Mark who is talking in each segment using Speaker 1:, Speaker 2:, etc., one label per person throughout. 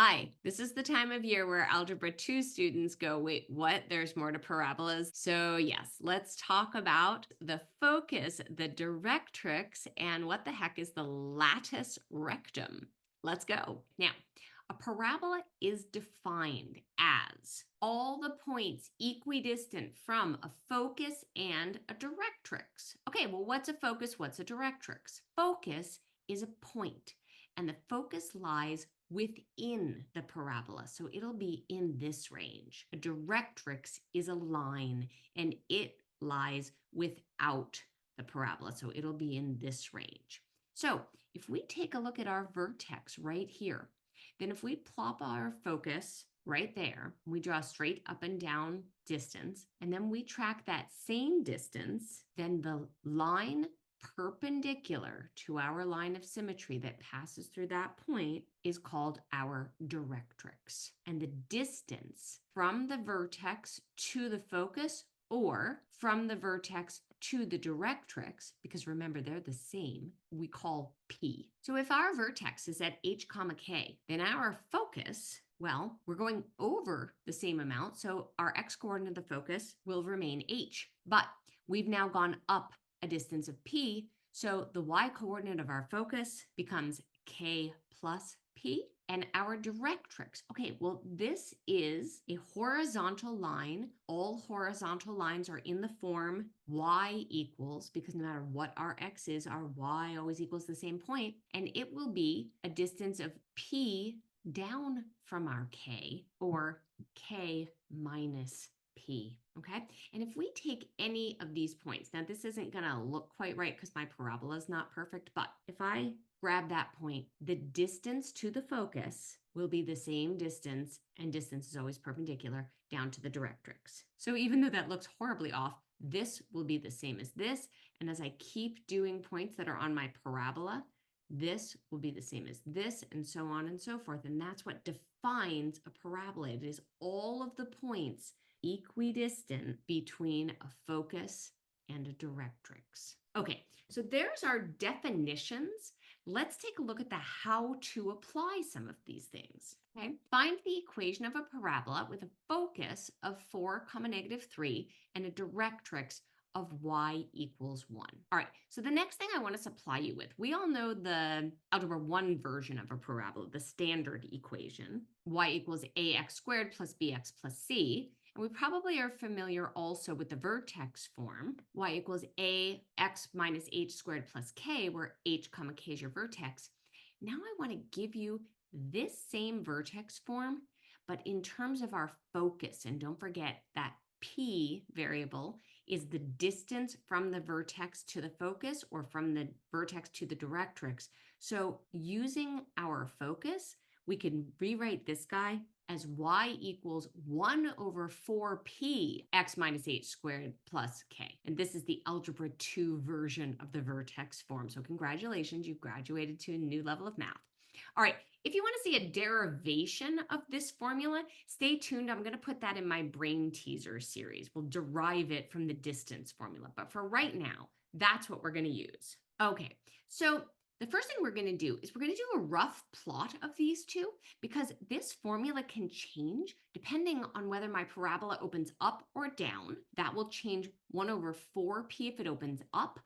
Speaker 1: Hi, this is the time of year where Algebra 2 students go, wait, what? There's more to parabolas. So yes, let's talk about the focus, the directrix, and what the heck is the latus rectum. Let's go. Now, a parabola is defined as all the points equidistant from a focus and a directrix. Okay, well, what's a focus? What's a directrix? Focus is a point, and the focus lies within the parabola. So it'll be in this range. A directrix is a line and it lies without the parabola. So it'll be in this range. So if we take a look at our vertex right here, then if we plop our focus right there, we draw a straight up and down distance, and then we track that same distance, then the line perpendicular to our line of symmetry that passes through that point is called our directrix. And the distance from the vertex to the focus or from the vertex to the directrix, because remember they're the same, we call P. So if our vertex is at h comma k, then our focus, well, we're going over the same amount, so our x-coordinate of the focus will remain h. But we've now gone up a distance of p, so the y-coordinate of our focus becomes k plus p. And our directrix, okay, well, this is a horizontal line. All horizontal lines are in the form y equals, because no matter what our x is, our y always equals the same point, and it will be a distance of p down from our k, or k minus p, okay? And if we take any of these points, now this isn't gonna look quite right because my parabola is not perfect, but if I grab that point, the distance to the focus will be the same distance, and distance is always perpendicular, down to the directrix. So even though that looks horribly off, this will be the same as this, and as I keep doing points that are on my parabola, this will be the same as this, and so on and so forth. And that's what defines a parabola. It is all of the points equidistant between a focus and a directrix. Okay, so there's our definitions. Let's take a look at the how to apply some of these things. Okay, find the equation of a parabola with a focus of 4, -3 and a directrix of y equals 1. All right, so the next thing I want to supply you with, we all know the algebra 1 version of a parabola, the standard equation, y equals ax squared plus bx plus c. And we probably are familiar also with the vertex form, y equals ax minus h squared plus k, where h comma k is your vertex. Now I want to give you this same vertex form, but in terms of our focus. And don't forget that p variable is the distance from the vertex to the focus or from the vertex to the directrix. So using our focus, we can rewrite this guy as y equals 1 over 4p x minus h squared plus k. And this is the algebra 2 version of the vertex form. So congratulations, you've graduated to a new level of math. All right, if you want to see a derivation of this formula, stay tuned. I'm going to put that in my brain teaser series. We'll derive it from the distance formula. But for right now, that's what we're going to use. Okay, so the first thing we're going to do is we're going to do a rough plot of these two, because this formula can change depending on whether my parabola opens up or down. That will change 1 over 4p if it opens up,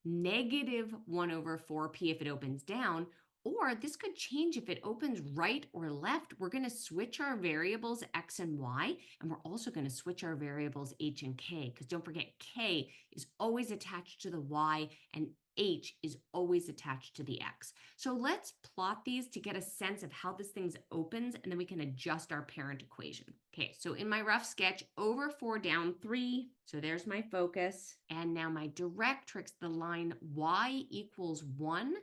Speaker 1: negative 1 over 4p if it opens down, or this could change if it opens right or left. We're going to switch our variables x and y, and we're also going to switch our variables h and k, because don't forget k is always attached to the y and h is always attached to the x. So let's plot these to get a sense of how this thing opens, and then we can adjust our parent equation. Okay, so in my rough sketch, over 4 down 3, so there's my focus, and now my directrix, the line y equals 1.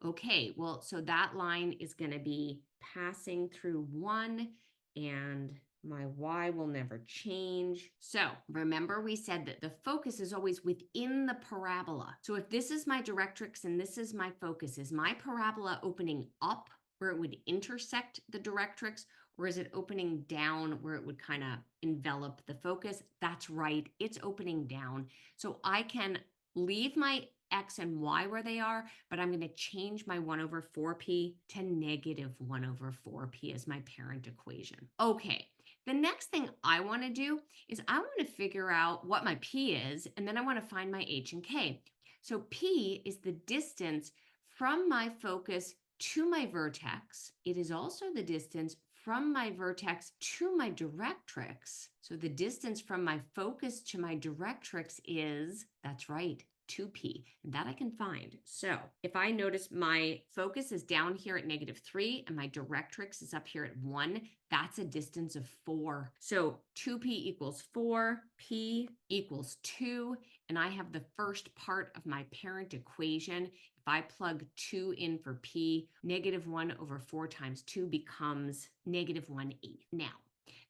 Speaker 1: Okay, well, so that line is going to be passing through 1, and my y will never change. So remember we said that the focus is always within the parabola. So if this is my directrix and this is my focus, is my parabola opening up where it would intersect the directrix, or is it opening down where it would kind of envelop the focus? That's right, it's opening down. So I can leave my X and Y where they are, but I'm going to change my 1 over 4p to negative 1 over 4p as my parent equation. Okay, the next thing I want to do is I want to figure out what my p is, and then I want to find my h and k. So p is the distance from my focus to my vertex. It is also the distance from my vertex to my directrix. So the distance from my focus to my directrix is, that's right, 2p, and that I can find. So if I notice my focus is down here at -3 and my directrix is up here at 1, that's a distance of 4. So 2p equals 4, p equals 2, and I have the first part of my parent equation. If I plug 2 in for p, -1 over 4 times 2 becomes -1/8. Now,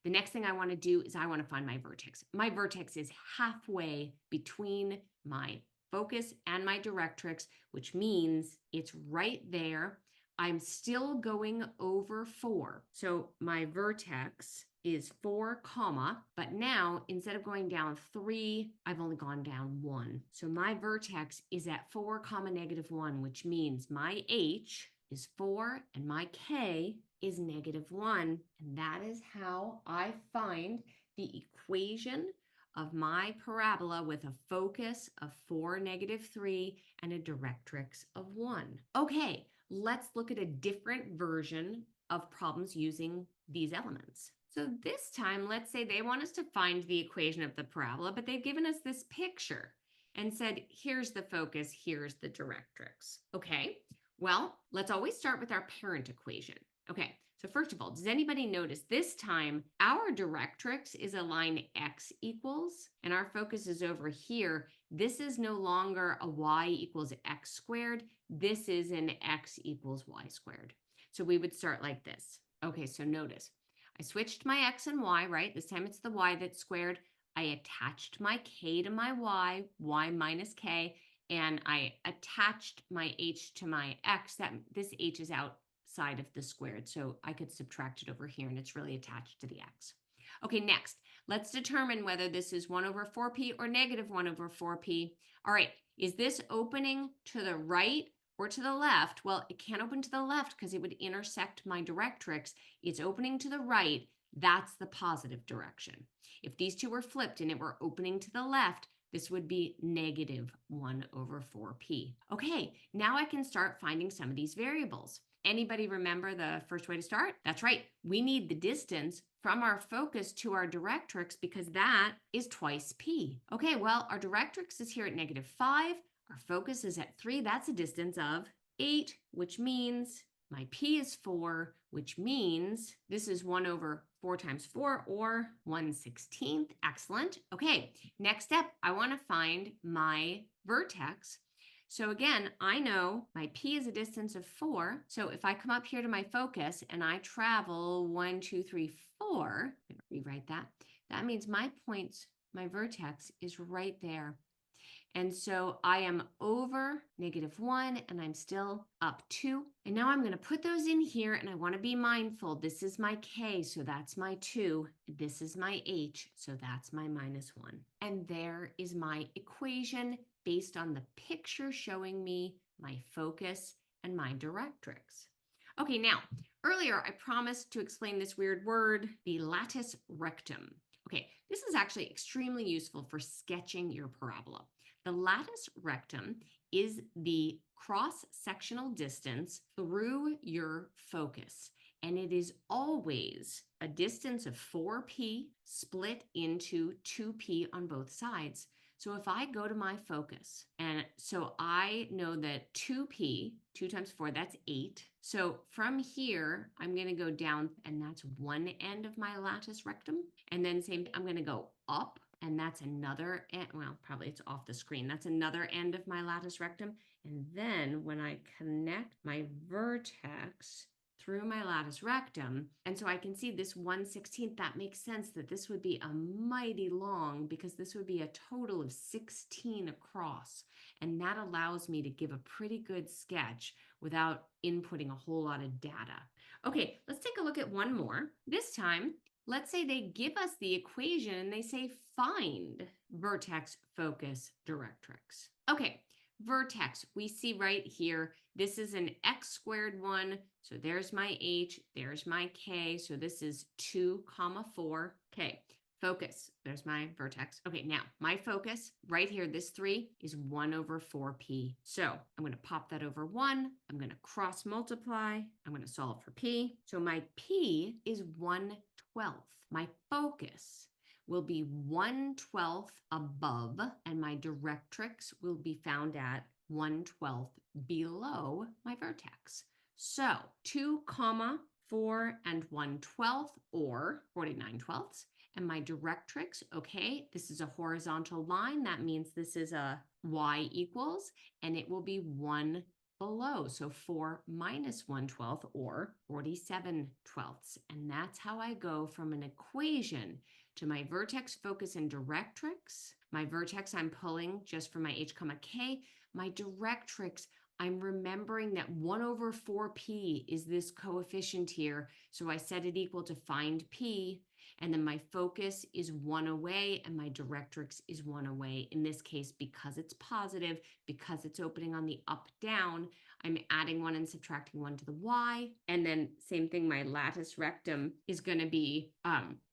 Speaker 1: the next thing I want to do is I want to find my vertex. My vertex is halfway between my focus and my directrix, which means it's right there. I'm still going over 4. So my vertex is 4, comma, but now instead of going down 3, I've only gone down 1. So my vertex is at 4, comma, -1, which means my h is 4 and my k is -1. And that is how I find the equation of my parabola with a focus of 4, -3 and a directrix of 1. Okay, let's look at a different version of problems using these elements. So this time, let's say they want us to find the equation of the parabola, but they've given us this picture and said, here's the focus, here's the directrix. Okay, well, let's always start with our parent equation. Okay, so first of all, does anybody notice this time our directrix is a line x equals, and our focus is over here. This is no longer a y equals x squared. This is an x equals y squared. So we would start like this. Okay, so notice I switched my x and y, right? This time it's the y that's squared. I attached my k to my y minus k, and I attached my h to my x. That this h is outside of the squared, so I could subtract it over here, and it's really attached to the x. Okay, next, let's determine whether this is 1 over 4p or -1 over 4p. All right, is this opening to the right or to the left? Well, it can't open to the left because it would intersect my directrix. It's opening to the right. That's the positive direction. If these two were flipped and it were opening to the left, this would be -1 over 4p. Okay, now I can start finding some of these variables. Anybody remember the first way to start? That's right. We need the distance from our focus to our directrix because that is twice p. Okay, well, our directrix is here at -5. Our focus is at 3. That's a distance of 8, which means my p is 4, which means this is 1 over 4 times 4, or 1/16. Excellent. Okay, next step, I want to find my vertex. So again, I know my p is a distance of 4. So if I come up here to my focus and I travel 1, 2, 3, 4, I'm going to rewrite that. That means my points, my vertex is right there. And so I am over -1 and I'm still up 2. And now I'm going to put those in here, and I want to be mindful. This is my k, so that's my 2. This is my h, so that's my -1. And there is my equation based on the picture showing me my focus and my directrix. Okay, now, earlier I promised to explain this weird word, the latus rectum. Okay, this is actually extremely useful for sketching your parabola. The latus rectum is the cross-sectional distance through your focus, and it is always a distance of 4p split into 2p on both sides. So if I go to my focus, and so I know that 2p, 2 times 4, that's 8. So from here, I'm going to go down, and that's one end of my latus rectum. And then same, I'm going to go up, and that's another end. Well, probably it's off the screen. That's another end of my latus rectum. And then when I connect my vertex through my latus rectum, and so I can see this 1/16, that makes sense that this would be a mighty long, because this would be a total of 16 across. And that allows me to give a pretty good sketch without inputting a whole lot of data. Okay, let's take a look at one more. This time, let's say they give us the equation and they say find vertex, focus, directrix. Okay, vertex, we see right here, this is an x squared one. So there's my h, there's my k. So this is 2 comma 4. Okay, focus, there's my vertex. Okay, now my focus right here, this 3 is 1 over 4p. So I'm going to pop that over 1. I'm going to cross multiply. I'm going to solve for p. So my p is 1/12. My focus will be 1/12 above, and my directrix will be found at 1/12 below my vertex. So 2 comma 4 and 1/12, or 49/12. And my directrix, okay, this is a horizontal line. That means this is a y equals, and it will be 1 below. So 4 minus 1/12, or 47/12. And that's how I go from an equation to my vertex, focus, and directrix. My vertex, I'm pulling just for my h comma k. My directrix, I'm remembering that 1 over 4p is this coefficient here. So I set it equal to find p. And then my focus is 1 away, and my directrix is 1 away. In this case, because it's positive, because it's opening on the up down, I'm adding 1 and subtracting 1 to the y. And then same thing, my latus rectum is going to be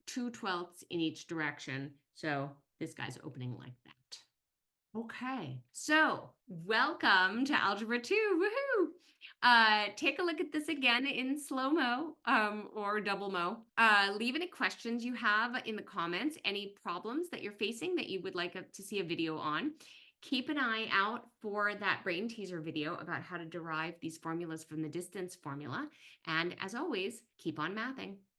Speaker 1: 2/12 in each direction. So this guy's opening like that. Okay, so welcome to Algebra 2, woohoo! Take a look at this again in slow-mo or double-mo. Leave any questions you have in the comments, any problems that you're facing that you would like to see a video on. Keep an eye out for that brain teaser video about how to derive these formulas from the distance formula. And as always, keep on mathing.